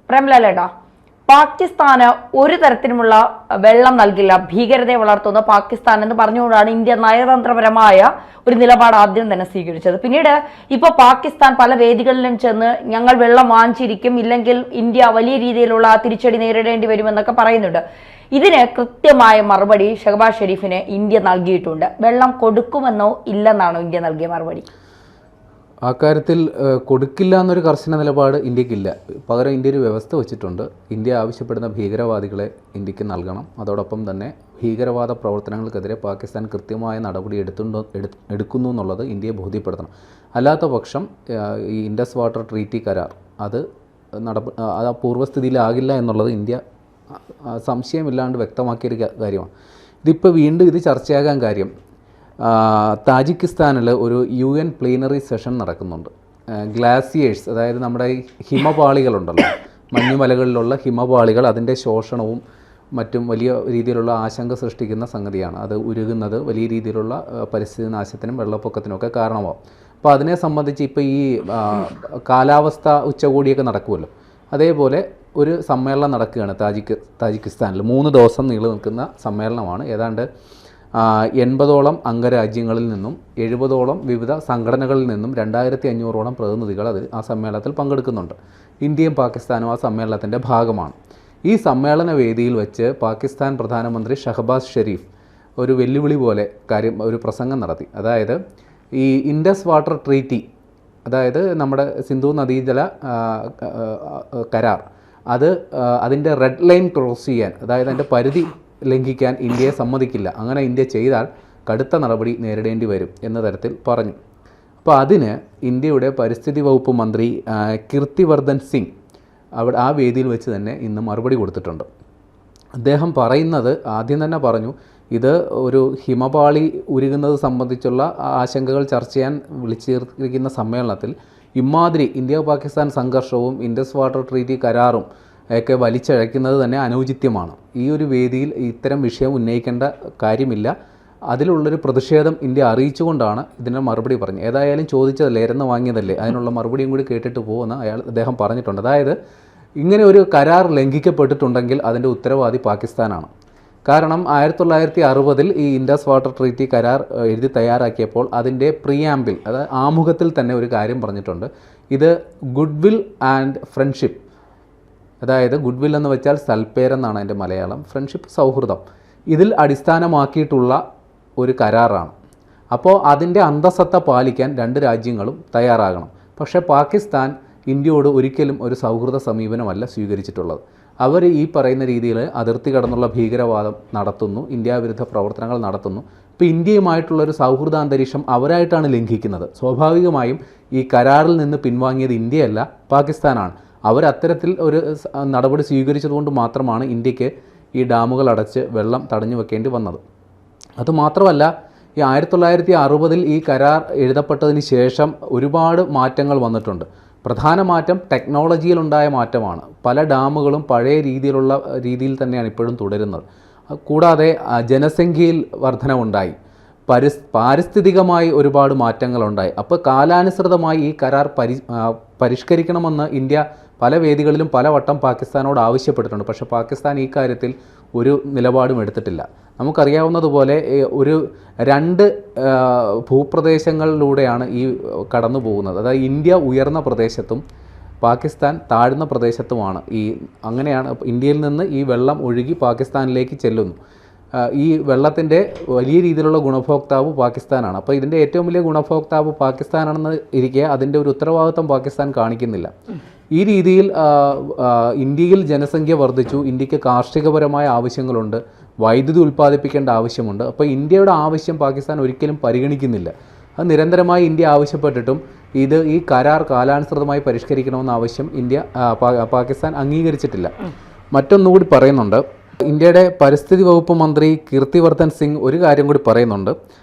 പ്രേംലാലേട്ടാ, പാകിസ്ഥാന് ഒരു തരത്തിലുമുള്ള വെള്ളം നൽകില്ല, ഭീകരതയെ വളർത്തുന്ന പാകിസ്ഥാൻ എന്ന് പറഞ്ഞുകൊണ്ടാണ് ഇന്ത്യ നയതന്ത്രപരമായ ഒരു നിലപാട് ആദ്യം തന്നെ സ്വീകരിച്ചത്. പിന്നീട് ഇപ്പൊ പാകിസ്ഥാൻ പല വേദികളിലും ചെന്ന് ഞങ്ങൾ വെള്ളം വാങ്ങിച്ചിരിക്കും, ഇല്ലെങ്കിൽ ഇന്ത്യ വലിയ രീതിയിലുള്ള തിരിച്ചടി നേരിടേണ്ടി വരുമെന്നൊക്കെ പറയുന്നുണ്ട്. ഇതിന് കൃത്യമായ മറുപടി ഷഹബാസ് ഷെരീഫിന് ഇന്ത്യ നൽകിയിട്ടുണ്ട്. വെള്ളം കൊടുക്കുമെന്നോ ഇല്ലെന്നാണോ ഇന്ത്യ നൽകിയ മറുപടി? ആ കാര്യത്തിൽ കൊടുക്കില്ല എന്നൊരു കർശന നിലപാട് ഇന്ത്യക്കില്ല. പകരം ഇന്ത്യ ഒരു വ്യവസ്ഥ വെച്ചിട്ടുണ്ട്. ഇന്ത്യ ആവശ്യപ്പെടുന്ന ഭീകരവാദികളെ ഇന്ത്യക്ക് നൽകണം. അതോടൊപ്പം തന്നെ ഭീകരവാദ പ്രവർത്തനങ്ങൾക്കെതിരെ പാകിസ്ഥാൻ കൃത്യമായ നടപടി എടുക്കുന്നു എന്നുള്ളത് ഇന്ത്യയെ ബോധ്യപ്പെടുത്തണം. അല്ലാത്ത പക്ഷം ഈ ഇൻഡസ് വാട്ടർ ട്രീറ്റി കരാർ അത് പൂർവ്വസ്ഥിതിയിലാകില്ല എന്നുള്ളത് ഇന്ത്യ സംശയമില്ലാണ്ട് വ്യക്തമാക്കിയൊരു കാര്യമാണ്. ഇതിപ്പോൾ വീണ്ടും ഇത് ചർച്ചയാകാൻ കാര്യം, താജിക്കിസ്ഥാനിൽ ഒരു UN പ്ലീനറി സെഷൻ നടക്കുന്നുണ്ട്. ഗ്ലാസിയേഴ്സ്, അതായത് നമ്മുടെ ഹിമപാളികളുണ്ടല്ലോ, മഞ്ഞുമലകളിലുള്ള ഹിമപാളികൾ, അതിൻ്റെ ശോഷണവും മറ്റും വലിയ രീതിയിലുള്ള ആശങ്ക സൃഷ്ടിക്കുന്ന സംഗതിയാണ്. അത് ഉരുകുന്നത് വലിയ രീതിയിലുള്ള പരിസ്ഥിതി നാശത്തിനും വെള്ളപ്പൊക്കത്തിനുമൊക്കെ കാരണമാകും. അപ്പോൾ അതിനെ സംബന്ധിച്ച് ഇപ്പോൾ ഈ കാലാവസ്ഥ ഉച്ചകോടിയൊക്കെ നടക്കുമല്ലോ, അതേപോലെ ഒരു സമ്മേളനം നടക്കുകയാണ് താജിക്കിസ്ഥാനിൽ. 3 ദിവസം നീണ്ടു നിൽക്കുന്ന സമ്മേളനമാണ്. ഏതാണ്ട് 80ഓളം അംഗരാജ്യങ്ങളിൽ നിന്നും 70ഓളം വിവിധ സംഘടനകളിൽ നിന്നും 2500ഓളം പ്രതിനിധികൾ ആ സമ്മേളനത്തിൽ പങ്കെടുക്കുന്നുണ്ട്. ഇന്ത്യയും പാകിസ്ഥാനും ആ സമ്മേളനത്തിൻ്റെ ഭാഗമാണ്. ഈ സമ്മേളന വേദിയിൽ വെച്ച് പാകിസ്ഥാൻ പ്രധാനമന്ത്രി ഷഹബാസ് ഷെരീഫ് ഒരു വെല്ലുവിളി പോലെ ഒരു പ്രസംഗം നടത്തി. അതായത് ഈ ഇൻഡസ് വാട്ടർ ട്രീറ്റി, അതായത് നമ്മുടെ സിന്ധു നദീജല കരാർ, അതിൻ്റെ റെഡ് ലൈൻ ക്രോസ് ചെയ്യാൻ, അതായത് അതിൻ്റെ പരിധി ലംഘിക്കാൻ ഇന്ത്യയെ സമ്മതിക്കില്ല. അങ്ങനെ ഇന്ത്യ ചെയ്താൽ കടുത്ത നടപടി നേരിടേണ്ടി വരും എന്ന തരത്തിൽ പറഞ്ഞു. അപ്പോൾ അതിന് ഇന്ത്യയുടെ പരിസ്ഥിതി വകുപ്പ് മന്ത്രി കീർത്തിവർദ്ധൻ സിംഗ് ആ വേദിയിൽ വെച്ച് തന്നെ ഇന്ന് മറുപടി കൊടുത്തിട്ടുണ്ട്. അദ്ദേഹം പറയുന്നത്, ആദ്യം തന്നെ പറഞ്ഞു, ഇത് ഒരു ഹിമപാളി ഉരുകുന്നത് സംബന്ധിച്ചുള്ള ആശങ്കകൾ ചർച്ച ചെയ്യാൻ വിളിച്ചു ചേർത്തിരിക്കുന്ന സമ്മേളനത്തിൽ ഇമാതിരി ഇന്ത്യ പാകിസ്ഥാൻ സംഘർഷവും ഇൻഡസ് വാട്ടർ ട്രീറ്റി കരാറും ഒക്കെ വലിച്ചഴയ്ക്കുന്നത് തന്നെ അനുചിത്യമാണ്. ഈ ഒരു വേദിയിൽ ഇത്തരം വിഷയം ഉന്നയിക്കേണ്ട കാര്യമില്ല. അതിലുള്ളൊരു പ്രതിഷേധം ഇന്ത്യ അറിയിച്ചുകൊണ്ടാണ് ഇതിന് മറുപടി പറഞ്ഞത്. ഏതായാലും ചോദിച്ചതല്ലേ, ഇരന്ന് വാങ്ങിയതല്ലേ, അതിനുള്ള മറുപടിയും കൂടി കേട്ടിട്ട് പോകുമെന്ന് അദ്ദേഹം പറഞ്ഞിട്ടുണ്ട്. അതായത് ഇങ്ങനെ ഒരു കരാർ ലംഘിക്കപ്പെട്ടിട്ടുണ്ടെങ്കിൽ അതിൻ്റെ ഉത്തരവാദി പാകിസ്ഥാനാണ്. കാരണം 1960 ഈ ഇൻഡസ് വാട്ടർ ട്രീറ്റി കരാർ എഴുതി തയ്യാറാക്കിയപ്പോൾ അതിൻ്റെ പ്രിയാമ്പിൽ, അതായത് ആമുഖത്തിൽ തന്നെ ഒരു കാര്യം പറഞ്ഞിട്ടുണ്ട്. ഇത് ഗുഡ് വിൽ ആൻഡ് ഫ്രണ്ട്ഷിപ്പ്, അതായത് ഗുഡ് വിൽ എന്ന് വെച്ചാൽ സൽപ്പേരെന്നാണ് അതിൻ്റെ മലയാളം, ഫ്രണ്ട്ഷിപ്പ് സൗഹൃദം, ഇതിൽ അടിസ്ഥാനമാക്കിയിട്ടുള്ള ഒരു കരാറാണ്. അപ്പോൾ അതിൻ്റെ അന്തസത്ത പാലിക്കാൻ 2 രാജ്യങ്ങളും തയ്യാറാകണം. പക്ഷേ പാകിസ്ഥാൻ ഇന്ത്യയോട് ഒരിക്കലും ഒരു സൗഹൃദ സമീപനമല്ല സ്വീകരിച്ചിട്ടുള്ളത്. അവർ ഈ പറയുന്ന രീതിയിൽ അതിർത്തി കടന്നുള്ള ഭീകരവാദം നടത്തുന്നു, ഇന്ത്യ വിരുദ്ധ പ്രവർത്തനങ്ങൾ നടത്തുന്നു. ഇപ്പോൾ ഇന്ത്യയുമായിട്ടുള്ളൊരു സൗഹൃദാന്തരീക്ഷം അവരായിട്ടാണ് ലംഘിക്കുന്നത്. സ്വാഭാവികമായും ഈ കരാറിൽ നിന്ന് പിൻവാങ്ങിയത് ഇന്ത്യയല്ല, പാകിസ്ഥാനാണ്. അവരത്തരത്തിൽ ഒരു നടപടി സ്വീകരിച്ചതുകൊണ്ട് മാത്രമാണ് ഇന്ത്യക്ക് ഈ ഡാമുകൾ അടച്ച് വെള്ളം തടഞ്ഞു വെക്കേണ്ടി വന്നത്. അതുമാത്രമല്ല, ഈ 1960 ഈ കരാർ എഴുതപ്പെട്ടതിന് ശേഷം ഒരുപാട് മാറ്റങ്ങൾ വന്നിട്ടുണ്ട്. പ്രധാന മാറ്റം ടെക്നോളജിയിലുണ്ടായ മാറ്റമാണ്. പല ഡാമുകളും പഴയ രീതിയിൽ തന്നെയാണ് ഇപ്പോഴും തുടരുന്നത്. കൂടാതെ ജനസംഖ്യയിൽ വർധനവുണ്ടായി, പാരിസ്ഥിതികമായി ഒരുപാട് മാറ്റങ്ങളുണ്ടായി. അപ്പോൾ കാലാനുസൃതമായി ഈ കരാർ പരിഷ്കരിക്കണമെന്ന് ഇന്ത്യ പല വേദികളിലും പലവട്ടം പാകിസ്ഥാനോട് ആവശ്യപ്പെട്ടിട്ടുണ്ട്. പക്ഷേ പാകിസ്ഥാൻ ഈ കാര്യത്തിൽ ഒരു നിലപാടും എടുത്തിട്ടില്ല. നമുക്കറിയാവുന്നതുപോലെ ഒരു 2 ഭൂപ്രദേശങ്ങളിലൂടെയാണ് ഈ കടന്നു പോകുന്നത്. അതായത് ഇന്ത്യ ഉയർന്ന പ്രദേശത്തും പാകിസ്ഥാൻ താഴ്ന്ന പ്രദേശത്തുമാണ്. അങ്ങനെയാണ് ഇന്ത്യയിൽ നിന്ന് ഈ വെള്ളം ഒഴുകി പാകിസ്ഥാനിലേക്ക് ചെല്ലുന്നു. ഈ വെള്ളത്തിൻ്റെ വലിയ രീതിയിലുള്ള ഗുണഭോക്താവ് പാകിസ്ഥാനാണ്. അപ്പോൾ ഇതിൻ്റെ ഏറ്റവും വലിയ ഗുണഭോക്താവ് പാകിസ്ഥാനാണെന്ന് ഇരിക്കെ അതിൻ്റെ ഒരു ഉത്തരവാദിത്വം പാകിസ്ഥാൻ കാണിക്കുന്നില്ല. ഈ രീതിയിൽ ഇന്ത്യയിൽ ജനസംഖ്യ വർദ്ധിച്ചു, ഇന്ത്യക്ക് കാർഷികപരമായ ആവശ്യങ്ങളുണ്ട്, വൈദ്യുതി ഉൽപ്പാദിപ്പിക്കേണ്ട ആവശ്യമുണ്ട്. അപ്പോൾ ഇന്ത്യയുടെ ആവശ്യം പാകിസ്ഥാൻ ഒരിക്കലും പരിഗണിക്കുന്നില്ല. അത് നിരന്തരമായി ഇന്ത്യ ആവശ്യപ്പെട്ടിട്ടും ഈ കരാർ കാലാനുസൃതമായി പരിഷ്കരിക്കണമെന്ന ആവശ്യം പാകിസ്ഥാൻ അംഗീകരിച്ചിട്ടില്ല. മറ്റൊന്നുകൂടി പറയുന്നുണ്ട്, ഇന്ത്യയുടെ പരിസ്ഥിതി വകുപ്പ് മന്ത്രി കീർത്തിവർദ്ധൻ സിംഗ് ഒരു കാര്യം കൂടി പറയുന്നുണ്ട്.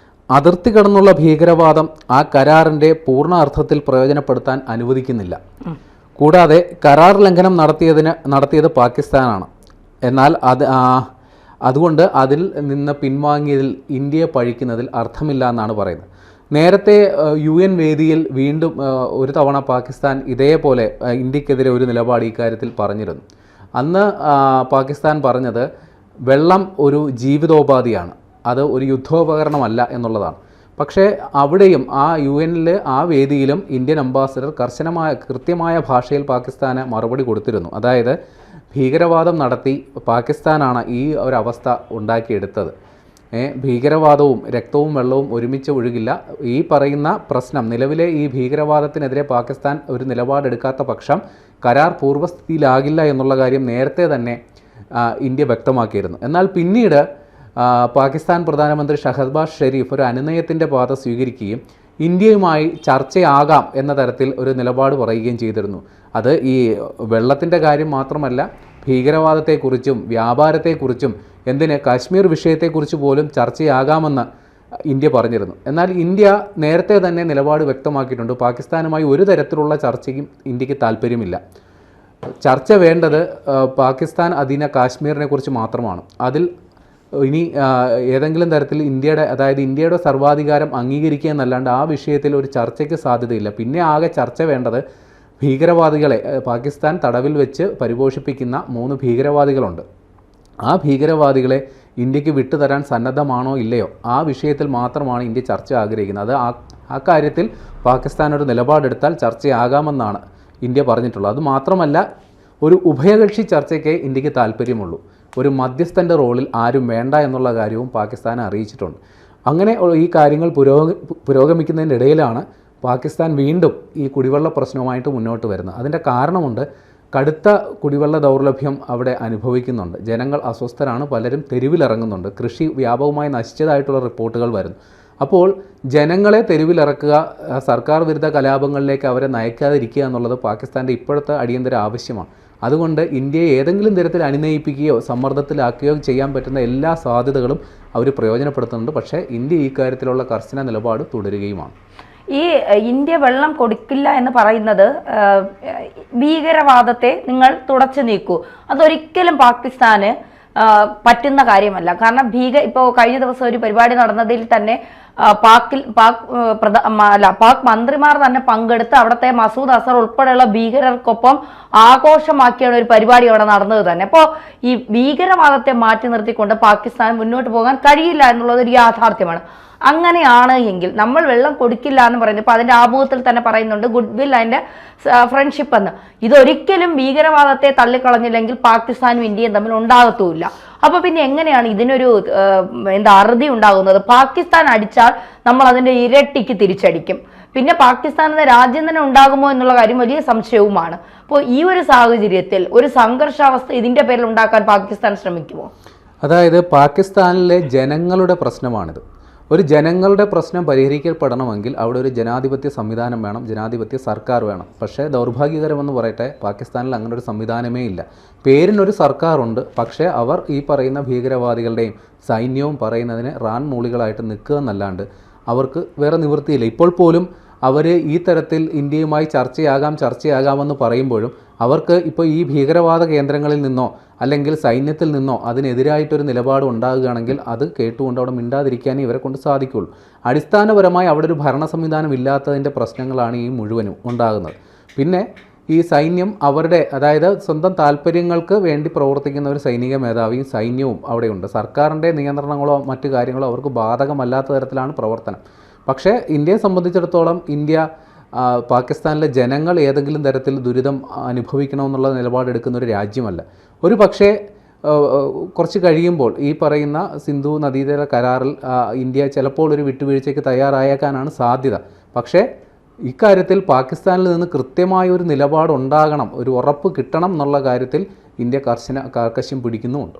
അതിർത്തി കടന്നുള്ള ഭീകരവാദം ആ കരാറിൻ്റെ പൂർണ്ണ അർത്ഥത്തിൽ പ്രയോജനപ്പെടുത്താൻ അനുവദിക്കുന്നില്ല. കൂടാതെ കരാർ ലംഘനം നടത്തിയത് പാകിസ്ഥാനാണ്. എന്നാൽ അതുകൊണ്ട് അതിൽ നിന്ന് പിൻവാങ്ങിയതിൽ ഇന്ത്യയെ പഴിക്കുന്നതിൽ അർത്ഥമില്ല എന്നാണ് പറയുന്നത്. നേരത്തെ UN വേദിയിൽ വീണ്ടും ഒരു തവണ പാകിസ്ഥാൻ ഇതേപോലെ ഇന്ത്യക്കെതിരെ ഒരു നിലപാട് ഇക്കാര്യത്തിൽ പറഞ്ഞിരുന്നു. അന്ന് പാകിസ്ഥാൻ പറഞ്ഞത് വെള്ളം ഒരു ജീവിതോപാധിയാണ്, അത് ഒരു യുദ്ധോപകരണമല്ല എന്നുള്ളതാണ്. പക്ഷേ അവിടെയും ആ UN ആ വേദിയിലും ഇന്ത്യൻ അംബാസഡർ കൃത്യമായ ഭാഷയിൽ പാകിസ്ഥാന് മറുപടി കൊടുത്തിരുന്നു. അതായത് ഭീകരവാദം നടത്തി പാകിസ്ഥാനാണ് ഈ ഒരവസ്ഥ ഉണ്ടാക്കിയെടുത്തത്. ഭീകരവാദവും രക്തവും വെള്ളവും ഒരുമിച്ച് ഒഴുകില്ല. ഈ പറയുന്ന പ്രശ്നം, നിലവിലെ ഈ ഭീകരവാദത്തിനെതിരെ പാകിസ്ഥാൻ ഒരു നിലപാടെടുക്കാത്ത പക്ഷം കരാർ പൂർവ്വസ്ഥിതിയിലാകില്ല എന്നുള്ള കാര്യം നേരത്തെ തന്നെ ഇന്ത്യ വ്യക്തമാക്കിയിരുന്നു. എന്നാൽ പിന്നീട് പാകിസ്ഥാൻ പ്രധാനമന്ത്രി ഷഹബാസ് ഷെരീഫ് ഒരു അനുനയത്തിൻ്റെ പാത സ്വീകരിക്കുകയും ഇന്ത്യയുമായി ചർച്ചയാകാം എന്ന തരത്തിൽ ഒരു നിലപാട് പറയുകയും ചെയ്തിരുന്നു. അത് ഈ വെള്ളത്തിൻ്റെ കാര്യം മാത്രമല്ല, ഭീകരവാദത്തെക്കുറിച്ചും വ്യാപാരത്തെക്കുറിച്ചും എന്തിന് കാശ്മീർ വിഷയത്തെക്കുറിച്ച് പോലും ചർച്ചയാകാമെന്ന് ഇന്ത്യ പറഞ്ഞിരുന്നു. എന്നാൽ ഇന്ത്യ നേരത്തെ തന്നെ നിലപാട് വ്യക്തമാക്കിയിട്ടുണ്ട്. പാകിസ്ഥാനുമായി ഒരു തരത്തിലുള്ള ചർച്ചയ്ക്കും ഇന്ത്യക്ക് താല്പര്യമില്ല. ചർച്ച വേണ്ടത് പാകിസ്ഥാൻ അധീന കാശ്മീരിനെ കുറിച്ച് മാത്രമാണ്. അതിൽ ഇനി ഏതെങ്കിലും തരത്തിൽ ഇന്ത്യയുടെ സർവാധികാരം അംഗീകരിക്കുക എന്നല്ലാണ്ട് ആ വിഷയത്തിൽ ഒരു ചർച്ചയ്ക്ക് സാധ്യതയില്ല. പിന്നെ ആകെ ചർച്ച വേണ്ടത് ഭീകരവാദികളെ പാകിസ്ഥാൻ തടവിൽ വെച്ച് പരിപോഷിപ്പിക്കുന്ന 3 ഭീകരവാദികളുണ്ട്. ആ ഭീകരവാദികളെ ഇന്ത്യക്ക് വിട്ടുതരാൻ സന്നദ്ധമാണോ ഇല്ലയോ, ആ വിഷയത്തിൽ മാത്രമാണ് ഇന്ത്യ ചർച്ച ആഗ്രഹിക്കുന്നത്. ആ കാര്യത്തിൽ പാകിസ്ഥാൻ ഒരു നിലപാടെടുത്താൽ ചർച്ചയാകാമെന്നാണ് ഇന്ത്യ പറഞ്ഞിട്ടുള്ളത്. അതുമാത്രമല്ല, ഒരു ഉഭയകക്ഷി ചർച്ചയ്ക്ക് ഇന്ത്യക്ക് താല്പര്യമുള്ളൂ. ഒരു മധ്യസ്ഥൻ്റെ റോളിൽ ആരും വേണ്ട എന്നുള്ള കാര്യവും പാകിസ്ഥാനെ അറിയിച്ചിട്ടുണ്ട്. അങ്ങനെ ഈ കാര്യങ്ങൾ പുരോഗമിക്കുന്നതിൻ്റെ ഇടയിലാണ് പാകിസ്ഥാൻ വീണ്ടും ഈ കുടിവെള്ള പ്രശ്നവുമായിട്ട് മുന്നോട്ട് വരുന്നത്. അതിൻ്റെ കാരണമുണ്ട്. കടുത്ത കുടിവെള്ള ദൗർലഭ്യം അവിടെ അനുഭവിക്കുന്നുണ്ട്. ജനങ്ങൾ അസ്വസ്ഥരാണ്, പലരും തെരുവിലിറങ്ങുന്നുണ്ട്. കൃഷി വ്യാപകമായി നശിച്ചതായിട്ടുള്ള റിപ്പോർട്ടുകൾ വരുന്നു. അപ്പോൾ ജനങ്ങളെ തെരുവിലിറക്കുക, സർക്കാർ വിരുദ്ധ കലാപങ്ങളിലേക്ക് അവരെ നയിക്കാതിരിക്കുക എന്നുള്ളത് പാകിസ്ഥാൻ്റെ ഇപ്പോഴത്തെ അടിയന്തര ആവശ്യമാണ്. അതുകൊണ്ട് ഇന്ത്യയെ ഏതെങ്കിലും തരത്തിൽ അനുനയിപ്പിക്കുകയോ സമ്മർദ്ദത്തിലാക്കുകയോ ചെയ്യാൻ പറ്റുന്ന എല്ലാ സാധ്യതകളും അവർ പ്രയോജനപ്പെടുത്തുന്നുണ്ട്. പക്ഷേ ഇന്ത്യ ഈ കാര്യത്തിലുള്ള കർശന നിലപാട് തുടരുകയുമാണ്. ഈ ഇന്ത്യ വെള്ളം കൊടുക്കില്ല എന്ന് പറയുന്നത് ഭീകരവാദത്തെ നിങ്ങൾ തുടച്ചു നീക്കൂ, അതൊരിക്കലും പാകിസ്ഥാന് പറ്റുന്ന കാര്യമല്ല. കാരണം ഇപ്പോൾ കഴിഞ്ഞ ദിവസം ഒരു പരിപാടി നടന്നതിൽ തന്നെ പാക് മന്ത്രിമാർ തന്നെ പങ്കെടുത്ത് അവിടുത്തെ മസൂദ് അസർ ഉൾപ്പെടെയുള്ള ഭീകരർക്കൊപ്പം ആഘോഷമാക്കിയാണ് ഒരു പരിപാടി അവിടെ നടന്നത് തന്നെ. അപ്പോൾ ഈ ഭീകരവാദത്തെ മാറ്റി നിർത്തിക്കൊണ്ട് പാകിസ്ഥാൻ മുന്നോട്ട് പോകാൻ കഴിയില്ല എന്നുള്ളത് ഒരു യാഥാർത്ഥ്യമാണ്. അങ്ങനെയാണ് എങ്കിൽ നമ്മൾ വെള്ളം കൊടുക്കില്ല എന്ന് പറയുന്നത്, ഇപ്പോൾ അതിൻ്റെ ആമുഖത്തിൽ തന്നെ പറയുന്നുണ്ട് ഗുഡ് വിൽ അതിൻ്റെ ഫ്രണ്ട്ഷിപ്പ് എന്ന്. ഇതൊരിക്കലും ഭീകരവാദത്തെ തള്ളിക്കളഞ്ഞില്ലെങ്കിൽ പാകിസ്ഥാനും ഇന്ത്യയും തമ്മിൽ ഉണ്ടാകത്തുമില്ല. അപ്പോൾ പിന്നെ എങ്ങനെയാണ് ഇതിനൊരു അറുതി ഉണ്ടാകുന്നത്? പാകിസ്ഥാൻ അടിച്ചാൽ നമ്മൾ അതിൻ്റെ ഇരട്ടിക്ക് തിരിച്ചടിക്കും. പിന്നെ പാകിസ്ഥാൻ എന്ന രാജ്യം തന്നെ ഉണ്ടാകുമോ എന്നുള്ള കാര്യം വലിയ സംശയവുമാണ്. അപ്പോൾ ഈ ഒരു സാഹചര്യത്തിൽ ഒരു സംഘർഷാവസ്ഥ ഇതിൻ്റെ പേരിൽ ഉണ്ടാക്കാൻ പാകിസ്ഥാൻ ശ്രമിക്കുമോ? അതായത് പാകിസ്ഥാനിലെ ജനങ്ങളുടെ പ്രശ്നമാണിത്. ഒരു ജനങ്ങളുടെ പ്രശ്നം പരിഹരിക്കപ്പെടണമെങ്കിൽ അവിടെ ഒരു ജനാധിപത്യ സംവിധാനം വേണം, ജനാധിപത്യ സർക്കാർ വേണം. പക്ഷേ ദൗർഭാഗ്യകരമെന്ന് പറയട്ടെ, പാകിസ്ഥാനിൽ അങ്ങനെ ഒരു സംവിധാനമേ ഇല്ല. പേരിനൊരു സർക്കാരുണ്ട്, പക്ഷേ അവർ ഈ പറയുന്ന ഭീകരവാദികളുടെയും സൈന്യവും പറയുന്നതിന് റാൻ മൂളികളായിട്ട് നിൽക്കുക എന്നല്ലാണ്ട് അവർക്ക് വേറെ നിവൃത്തിയില്ല. ഇപ്പോൾ പോലും അവർ ഈ തരത്തിൽ ഇന്ത്യയുമായി ചർച്ചയാകാമെന്ന് പറയുമ്പോഴും അവർക്ക് ഇപ്പോൾ ഈ ഭീകരവാദ കേന്ദ്രങ്ങളിൽ നിന്നോ അല്ലെങ്കിൽ സൈന്യത്തിൽ നിന്നോ അതിനെതിരായിട്ടൊരു നിലപാട് ഉണ്ടാകുകയാണെങ്കിൽ അത് കേട്ടുകൊണ്ട് അവിടെ മിണ്ടാതിരിക്കാനേ ഇവരെ കൊണ്ട് സാധിക്കുകയുള്ളൂ. അടിസ്ഥാനപരമായി അവിടെ ഒരു ഭരണ സംവിധാനം ഇല്ലാത്തതിൻ്റെ പ്രശ്നങ്ങളാണ് ഈ മുഴുവനും ഉണ്ടാകുന്നത്. പിന്നെ ഈ സൈന്യം അതായത് സ്വന്തം താല്പര്യങ്ങൾക്ക് വേണ്ടി പ്രവർത്തിക്കുന്ന ഒരു സൈനിക മേധാവിയും സൈന്യവും അവിടെയുണ്ട്. സർക്കാരിൻ്റെ നിയന്ത്രണങ്ങളോ മറ്റു കാര്യങ്ങളോ അവർക്ക് ബാധകമല്ലാത്ത തരത്തിലാണ് പ്രവർത്തനം. പക്ഷേ ഇന്ത്യയെ സംബന്ധിച്ചിടത്തോളം പാകിസ്ഥാനിലെ ജനങ്ങൾ ഏതെങ്കിലും തരത്തിൽ ദുരിതം അനുഭവിക്കണമെന്നുള്ള നിലപാടെടുക്കുന്ന ഒരു രാജ്യമല്ല. ഒരു പക്ഷേ കുറച്ച് കഴിയുമ്പോൾ ഈ പറയുന്ന സിന്ധു നദീതട കരാറിൽ ഇന്ത്യ ചിലപ്പോൾ ഒരു വിട്ടുവീഴ്ചയ്ക്ക് തയ്യാറായേക്കാനാണ് സാധ്യത. പക്ഷേ ഇക്കാര്യത്തിൽ പാകിസ്ഥാനിൽ നിന്ന് കൃത്യമായ ഒരു നിലപാടുണ്ടാകണം, ഒരു ഉറപ്പ് കിട്ടണം എന്നുള്ള കാര്യത്തിൽ ഇന്ത്യ കർക്കശം പിടിക്കുന്നുമുണ്ട്.